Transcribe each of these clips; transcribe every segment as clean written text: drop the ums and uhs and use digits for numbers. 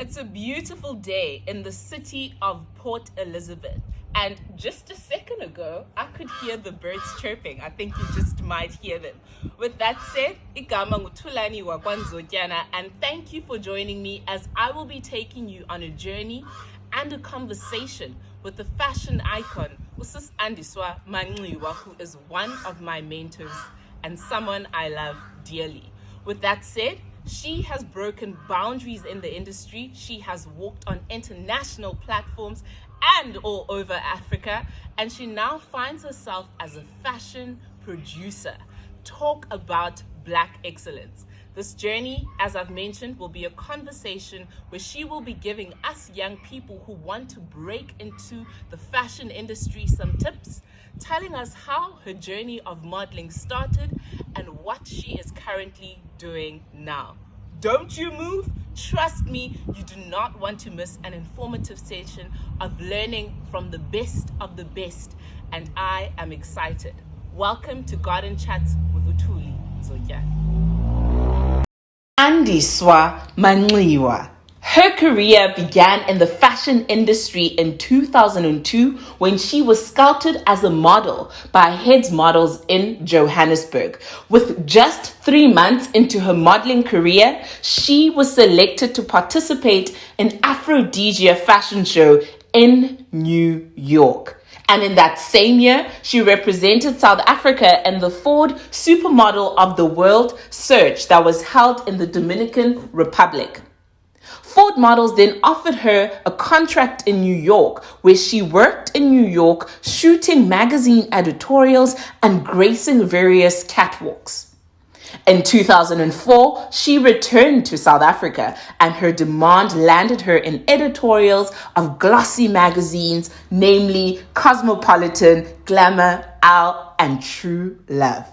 It's a beautiful day in the city of Port Elizabeth. And just a second ago, I could hear the birds chirping. I think you just might hear them. With that said, igama ngutulani wakwanzotyana, and thank you for joining me as I will be taking you on a journey and a conversation with the fashion icon, Mrs. Andiswa Manxiwa, who is one of my mentors and someone I love dearly. With that said, she has broken boundaries in the industry. She has walked on international platforms and all over Africa, and she now finds herself as a fashion producer. Talk about Black excellence. This journey, as I've mentioned, will be a conversation where she will be giving us young people who want to break into the fashion industry some tips, telling us how her journey of modeling started and what she is currently doing now. Don't you move. Trust me, you do not want to miss an informative session of learning from the best of the best, and I am excited. Welcome to Garden Chats with Thuli. Andiswa Manxiwa. Her career began in the fashion industry in 2002 when she was scouted as a model by Heads Models in Johannesburg. With just 3 months into her modeling career, she was selected to participate in Aphrodisia fashion show in New York. And in that same year, she represented South Africa in the Ford Supermodel of the World search that was held in the Dominican Republic. Ford Models then offered her a contract in New York, where she worked in New York shooting magazine editorials and gracing various catwalks. In 2004, she returned to South Africa, and her demand landed her in editorials of glossy magazines, namely Cosmopolitan, Glamour, Elle, and True Love.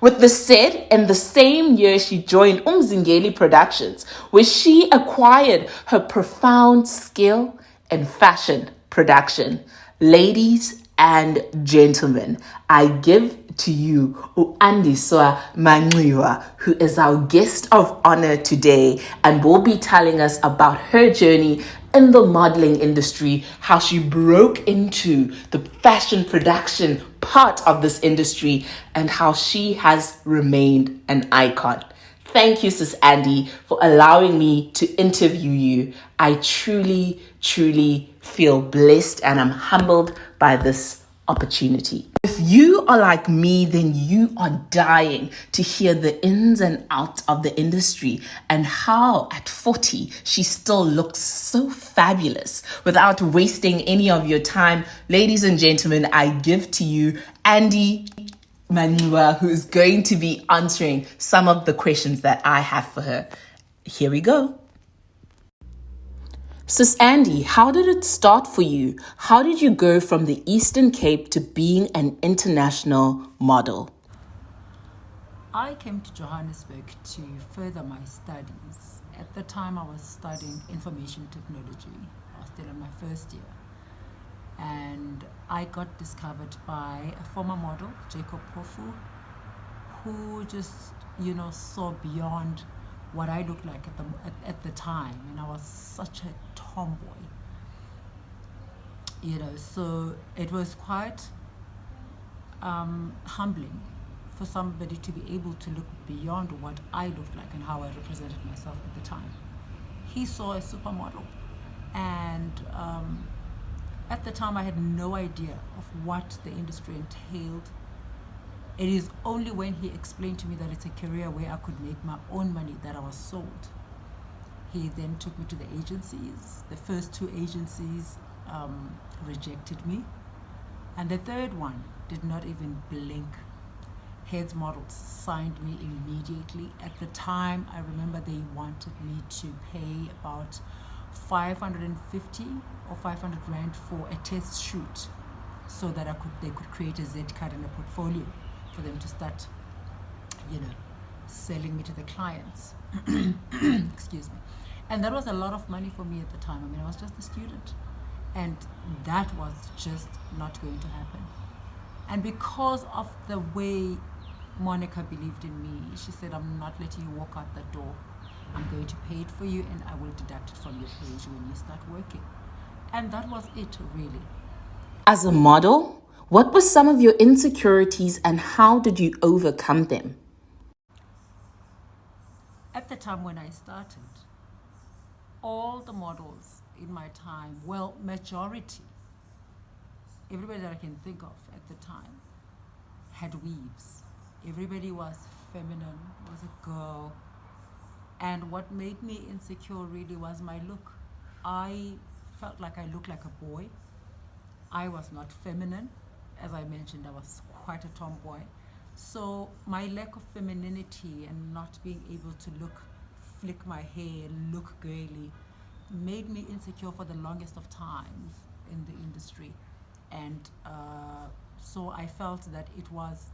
With the said, in the same year, she joined Umzingeli Productions, where she acquired her profound skill in fashion production. Ladies and gentlemen, I give to you Andiswa Manxiwa, who is our guest of honor today and will be telling us about her journey in the modeling industry, how she broke into the fashion production part of this industry, and how she has remained an icon. Thank you, Sis Andy, for allowing me to interview you. I truly, truly feel blessed and I'm humbled by this opportunity. If you are like me, then you are dying to hear the ins and outs of the industry and how at 40 she still looks so fabulous. Without wasting any of your time, ladies and gentlemen, I give to you Andy Manxiwa, who is going to be answering some of the questions that I have for her. Here we go. Sis Andy, how did it start for you? How did you go from the Eastern Cape to being an international model? I came to Johannesburg to further my studies. At the time, I was studying information technology. I was still in my first year. And I got discovered by a former model, Jacob Pofu, who just, saw beyond what I looked like at the time. And I was such a tomboy. So it was quite humbling for somebody to be able to look beyond what I looked like and how I represented myself at the time. He saw a supermodel, and at the time I had no idea of what the industry entailed. It is only when he explained to me that it's a career where I could make my own money that I was sold. He then took me to the agencies. The first 2 agencies rejected me, and the third one did not even blink. Heads Models signed me immediately. At the time, I remember they wanted me to pay about 550 or 500 rand for a test shoot, so that they could create a Z card and a portfolio for them to start, selling me to the clients. Excuse me. And that was a lot of money for me at the time. I mean, I was just a student, and that was just not going to happen. And because of the way Monica believed in me, she said, I'm not letting you walk out the door I'm going to pay it for you, and I will deduct it from your page when you start working. And that was it, really. As a model, what were some of your insecurities and how did you overcome them? At the time when I started, all the models in my time, well, majority, everybody that I can think of at the time, had weaves. Everybody was feminine, was a girl. And what made me insecure really was my look. I felt like I looked like a boy. I was not feminine. As I mentioned, I was quite a tomboy. So my lack of femininity and not being able to flick my hair, look girly, made me insecure for the longest of times in the industry. And so I felt that it was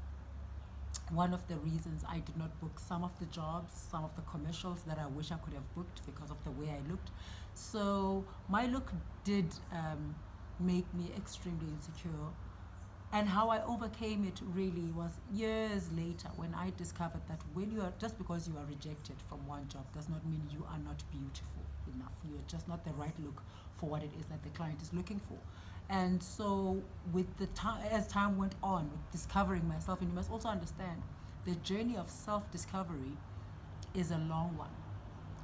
one of the reasons I did not book some of the jobs, some of the commercials that I wish I could have booked because of the way I looked. So my look did make me extremely insecure. And how I overcame it really was years later when I discovered that just because you are rejected from one job does not mean you are not beautiful enough. You are just not the right look for what it is that the client is looking for. And so as time went on, with discovering myself, and you must also understand, the journey of self-discovery is a long one.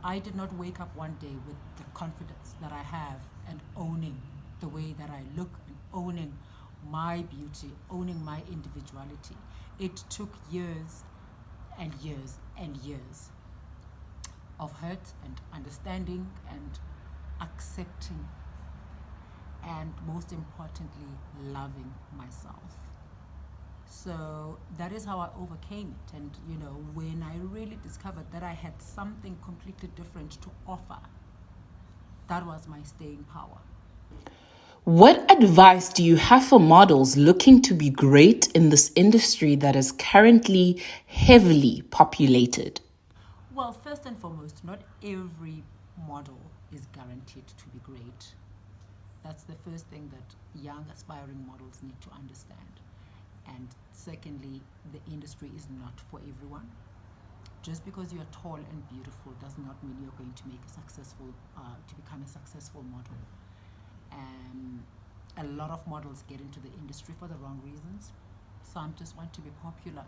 I did not wake up one day with the confidence that I have and owning the way that I look and owning my beauty, owning my individuality. It took years and years and years of hurt and understanding and accepting, and most importantly, loving myself. So that is how I overcame it. And when I really discovered that I had something completely different to offer, that was my staying power. What advice do you have for models looking to be great in this industry that is currently heavily populated? Well, first and foremost, not every model is guaranteed to be great. That's the first thing that young aspiring models need to understand. And secondly, the industry is not for everyone. Just because you're tall and beautiful does not mean you're going to become a successful model. A lot of models get into the industry for the wrong reasons. Some just want to be popular.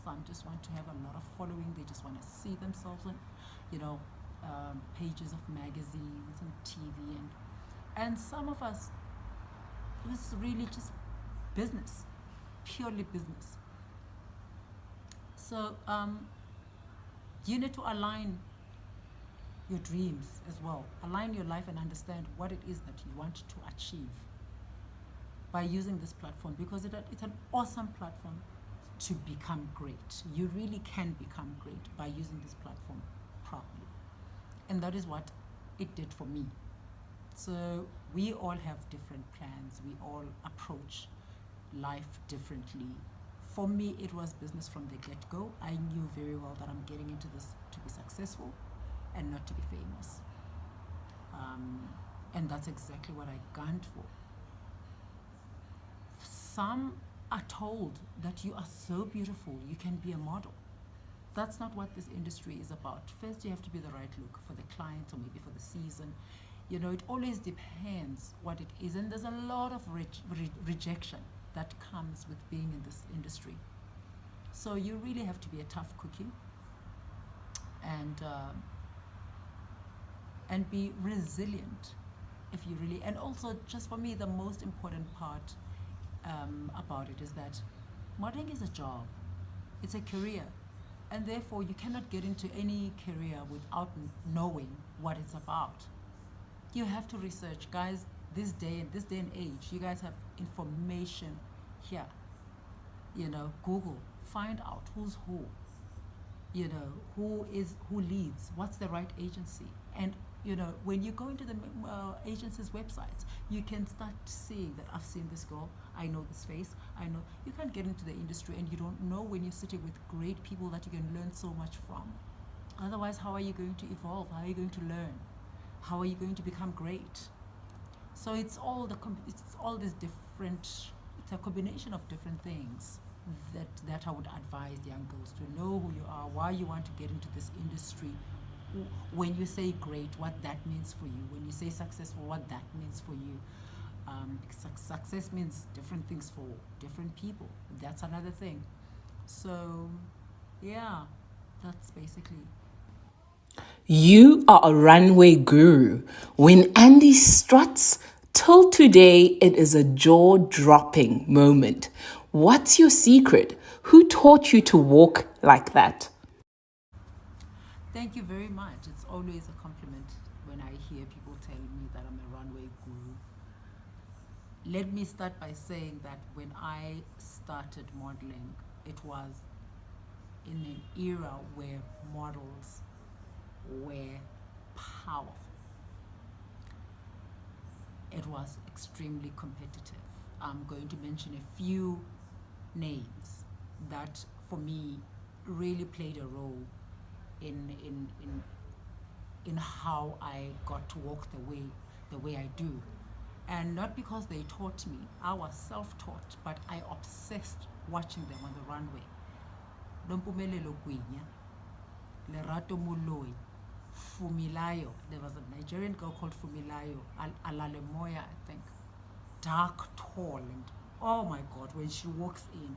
Some just want to have a lot of following. They just want to see themselves on, pages of magazines and TV. And some of us, it's really just business, purely business. So you need to align your dreams as well. Align your life and understand what it is that you want to achieve by using this platform, because it's an awesome platform to become great. You really can become great by using this platform properly. And that is what it did for me. So we all have different plans. We all approach life differently. For me, it was business from the get-go. I knew very well that I'm getting into this to be successful and not to be famous. And that's exactly what I gunned for. Some are told that you are so beautiful, you can be a model. That's not what this industry is about. First, you have to be the right look for the client or maybe for the season. It always depends what it is. And there's a lot of rejection that comes with being in this industry. So you really have to be a tough cookie and be resilient and also, just for me, the most important part about it is that modeling is a job, it's a career, and therefore you cannot get into any career without knowing what it's about. You have to research, guys. This day and age, you guys have information here. Google, find out who's who. Who leads, what's the right agency. And when you go into the agency's websites, you can start seeing that I've seen this girl, I know this face, I know. You can't get into the industry and you don't know when you're sitting with great people that you can learn so much from. Otherwise, how are you going to evolve? How are you going to learn? How are you going to become great? So it's all this different, it's a combination of different things that I would advise young girls to know who you are, why you want to get into this industry, when you say great, what that means for you. When you say successful, what that means for you. Success means different things for different people. That's another thing. So, yeah, that's basically. You are a runway guru. When Andy struts, till today, it is a jaw-dropping moment. What's your secret? Who taught you to walk like that? Thank you very much. It's always a compliment when I hear people tell me that I'm a runway guru. Let me start by saying that when I started modeling, it was in an era where models were powerful. It was extremely competitive. I'm going to mention a few names that for me really played a role in how I got to walk the way I do. And not because they taught me, I was self-taught, but I obsessed watching them on the runway. Nompumelelo Gwinya, Lerato Moloi, Fumilayo. There was a Nigerian girl called Fumilayo, Alalemoya, I think. Dark, tall, and oh my God, when she walks in,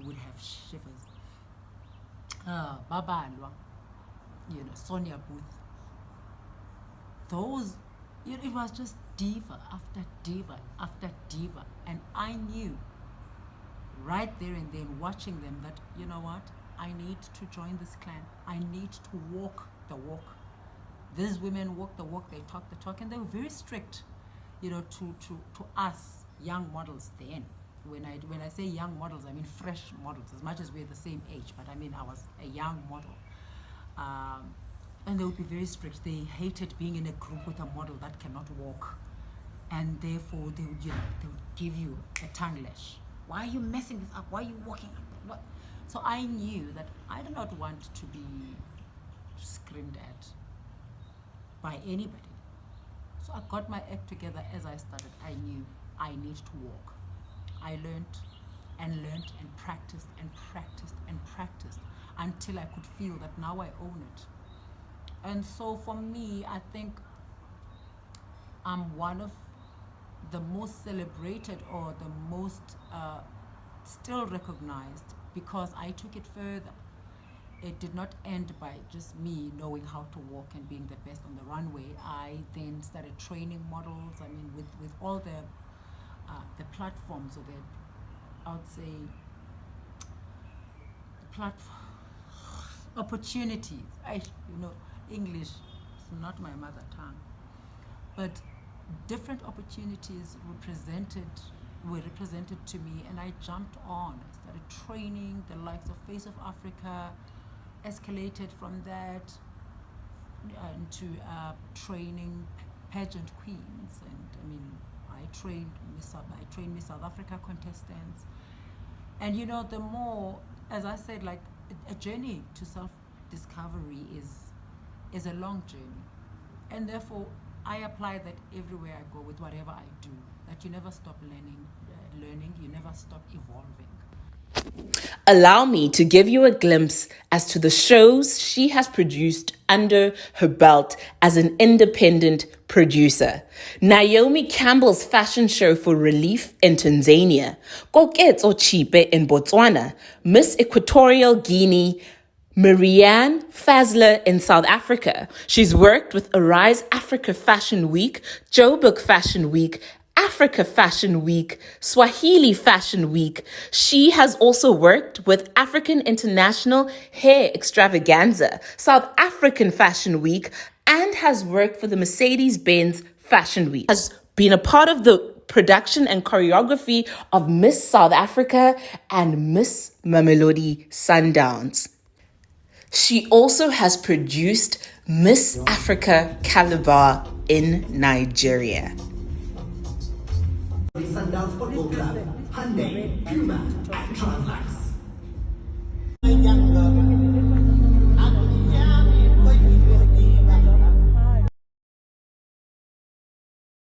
you would have shivers. Babalwa, Sonia Booth. Those, it was just diva after diva after diva. And I knew right there and then, watching them, that, you know what, I need to join this clan. I need to walk the walk. These women walk the walk, they talk the talk, and they were very strict, to us young models then. When I say young models, I mean fresh models, as much as we're the same age, but I mean I was a young model. And they would be very strict. They hated being in a group with a model that cannot walk. And therefore they would, they would give you a tongue lash. Why are you messing this up? Why are you walking up? What? So I knew that I do not want to be screamed at by anybody. So I got my act together as I started. I knew I need to walk. I learned and practiced and practiced and practiced until I could feel that now I own it. And so for me, I think I'm one of the most celebrated, or the most still recognized, because I took it further. It did not end by just me knowing how to walk and being the best on the runway. I then started training models. I mean, with all the platforms, or I would say opportunities. English is not my mother tongue, but different opportunities were represented to me, and I jumped on. I started training the likes of Face of Africa, escalated from that into training pageant queens, and I trained Miss South Africa contestants. And the more, as I said, like a journey to self-discovery is a long journey, and therefore I apply that everywhere I go with whatever I do. That you never stop learning, you never stop evolving. Allow me to give you a glimpse as to the shows she has produced under her belt as an independent producer. Naomi Campbell's fashion show for Relief in Tanzania, Koketso Chipe in Botswana, Miss Equatorial Guinea, Marianne Fazler in South Africa. She's worked with Arise Africa Fashion Week, Joburg Fashion Week, Africa Fashion Week, Swahili Fashion Week. She has also worked with African International Hair Extravaganza, South African Fashion Week, and has worked for the Mercedes-Benz Fashion Week. Has been a part of the production and choreography of Miss South Africa and Miss Mamelodi Sundowns. She also has produced Miss Africa Calabar in Nigeria. Sundowns Football Club, Hyundai, Puma, and Transmax.